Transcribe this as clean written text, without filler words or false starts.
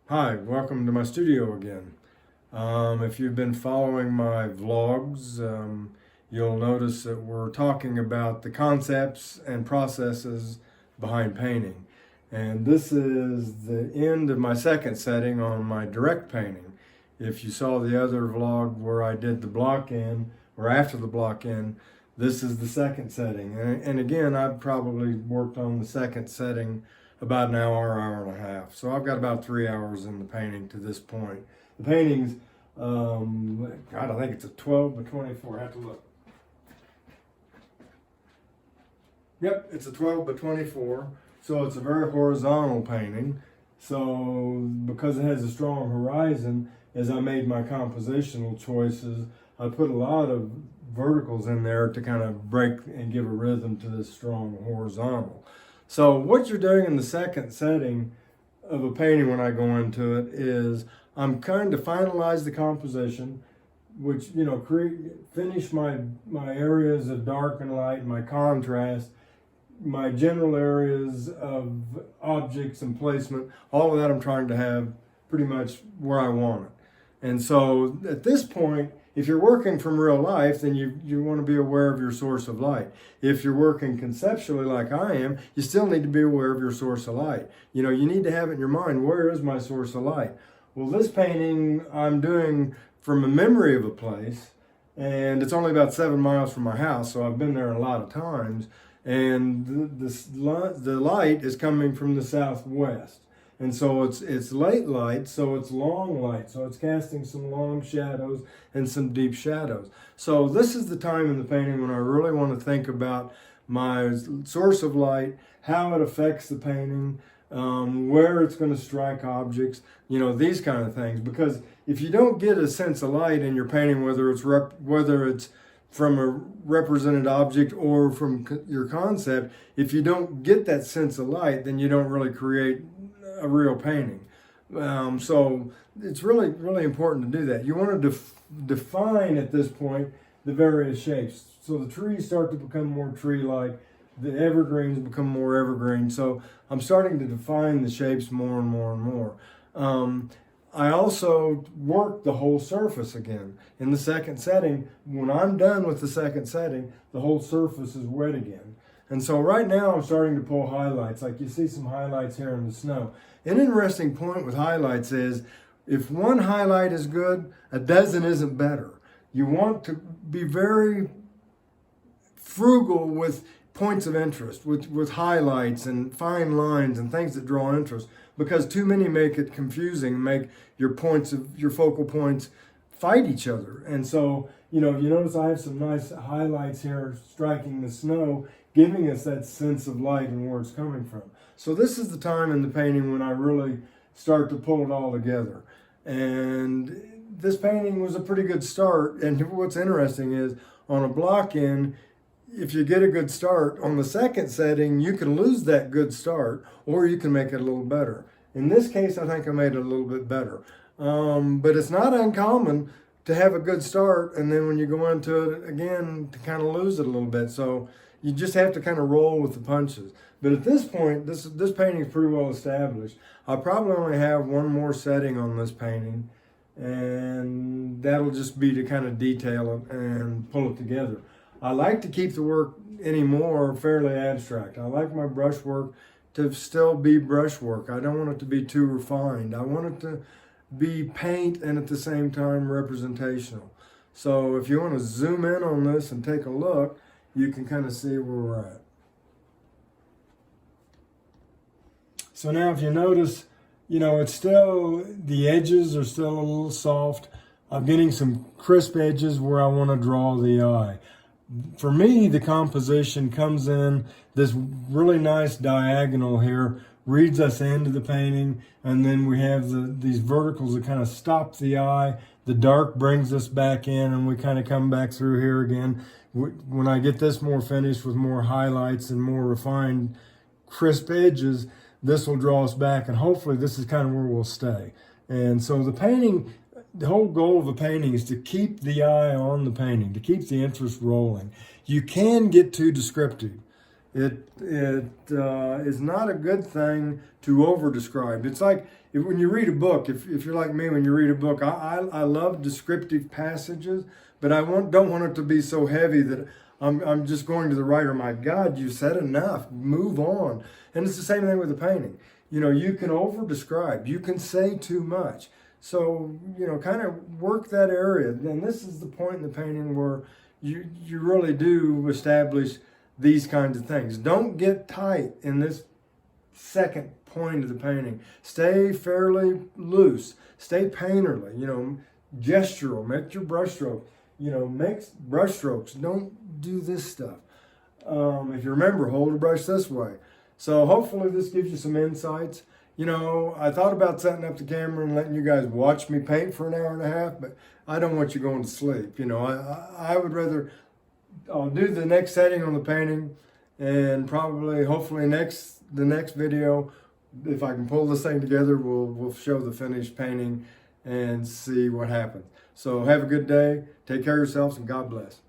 Hi, welcome to my studio again. If you've been following my vlogs, you'll notice that we're talking about the concepts and processes behind painting. And this is the end of my second setting on my direct painting. If you saw the other vlog where I did the block in, or after the block in, this is the second setting. And again, I've probably worked on the second setting about an hour, hour and a half. So I've got about 3 hours in the painting to this point. The painting's, God, I think it's a 12 by 24. I have to look. Yep, it's a 12 by 24. So it's a very horizontal painting. So because it has a strong horizon, as I made my compositional choices, I put a lot of verticals in there to kind of break and give a rhythm to this strong horizontal. So what you're doing in the second setting of a painting when I go into it is I'm trying to finalize the composition, which, finish my areas of dark and light, my contrast, my general areas of objects and placement. All of that I'm trying to have pretty much where I want it. And so at this point, if you're working from real life, then you want to be aware of your source of light. If you're working conceptually like I am, you still need to be aware of your source of light. You need to have it in your mind, where is my source of light? Well, this painting I'm doing from a memory of a place, and it's only about 7 miles from my house, so I've been there a lot of times, and the light is coming from the southwest. And so it's late light, so it's long light. So it's casting some long shadows and some deep shadows. So this is the time in the painting when I really want to think about my source of light, how it affects the painting, where it's going to strike objects, these kind of things. Because if you don't get a sense of light in your painting, whether it's from a represented object or from your concept, if you don't get that sense of light, then you don't really create a real painting. So it's really, really important to do that. You want to define at this point the various shapes. So the trees start to become more tree-like, the evergreens become more evergreen. So I'm starting to define the shapes more and more and more. I also work the whole surface again. In the second setting, when I'm done with the second setting, the whole surface is wet again. And so right now I'm starting to pull highlights, like you see some highlights here in the snow. An interesting point with highlights is if one highlight is good, a dozen isn't better. You want to be very frugal with points of interest, with highlights and fine lines and things that draw interest, because too many make it confusing, make your focal points fight each other. And so, you notice I have some nice highlights here striking the snow, giving us that sense of light and where it's coming from. So this is the time in the painting when I really start to pull it all together. And this painting was a pretty good start. And what's interesting is on a block in, if you get a good start, on the second setting, you can lose that good start or you can make it a little better. In this case, I think I made it a little bit better. But it's not uncommon to have a good start and then when you go into it again, to kind of lose it a little bit. So you just have to kind of roll with the punches. But at this point, this painting is pretty well established. I probably only have one more setting on this painting, and that'll just be to kind of detail it and pull it together. I like to keep the work anymore fairly abstract. I like my brush work to still be brush work. I don't want it to be too refined. I want it to be paint and at the same time representational. So if you want to zoom in on this and take a look, you can kind of see where we're at. So now if you notice, it's still, the edges are still a little soft. I'm getting some crisp edges where I want to draw the eye. For me, the composition comes in this really nice diagonal here, reads us into the painting, and then we have these verticals that kind of stop the eye. The dark brings us back in, and we kind of come back through here again. When I get this more finished with more highlights and more refined, crisp edges, this will draw us back, and hopefully this is kind of where we'll stay. And so the painting, the whole goal of the painting is to keep the eye on the painting, to keep the interest rolling. You can get too descriptive. It is not a good thing to over describe. It's like when you read a book, if you're like me, when you read a book, I love descriptive passages, but don't want it to be so heavy that I'm just going to the writer, my God, you said enough, move on. And it's the same thing with the painting. You know, you can over describe, you can say too much. So, you know, kind of work that area. And this is the point in the painting where you really do establish these kinds of things. Don't get tight in this second point of the painting. Stay fairly loose. Stay painterly, you know, gestural. Make your brush strokes. You know, make brush strokes. Don't do this stuff. If you remember, hold the brush this way. So hopefully this gives you some insights. You know, I thought about setting up the camera and letting you guys watch me paint for an hour and a half, but I don't want you going to sleep. You know, I would rather I'll do the next setting on the painting, and probably, hopefully, the next video, if I can pull this thing together, we'll show the finished painting and see what happens. So have a good day. Take care of yourselves, and God bless.